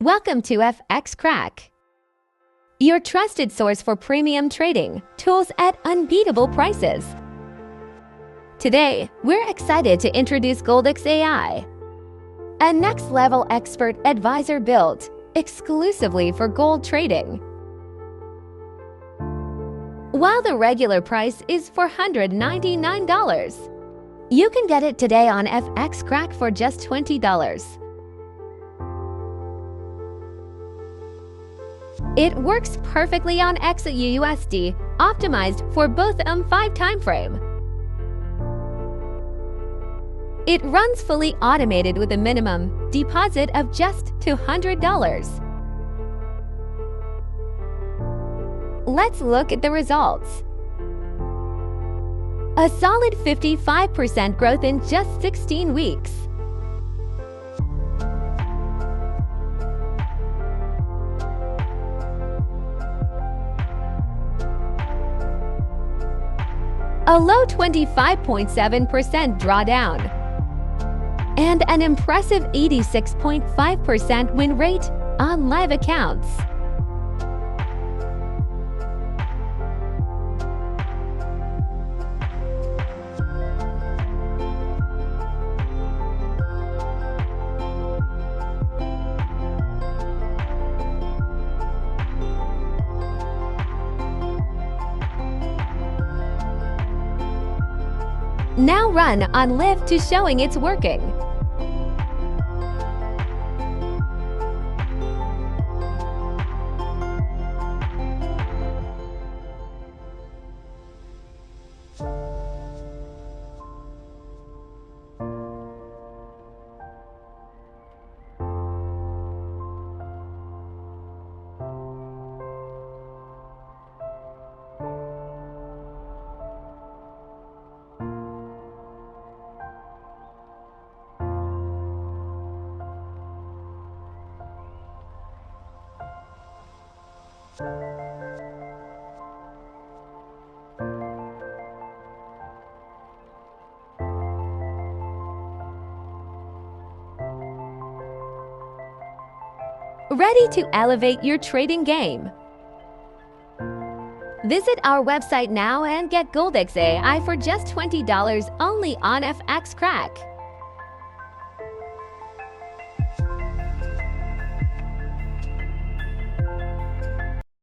Welcome to FX Crack, your trusted source for premium trading tools at unbeatable prices. Today, we're excited to introduce Goldex AI, a next-level expert advisor built exclusively for gold trading. While the regular price is $499, you can get it today on FX Crack for just $20. It works perfectly on XAUUSD, optimized for both M5 timeframe. It runs fully automated with a minimum deposit of just $200. Let's look at the results. A solid 55% growth in just 16 weeks. A low 25.7% drawdown, and an impressive 86.5% win rate on live accounts. Now run on Live to showing it's working. Ready to elevate your trading game? Visit our website now and get Goldex AI for just $20 only on FX Crack.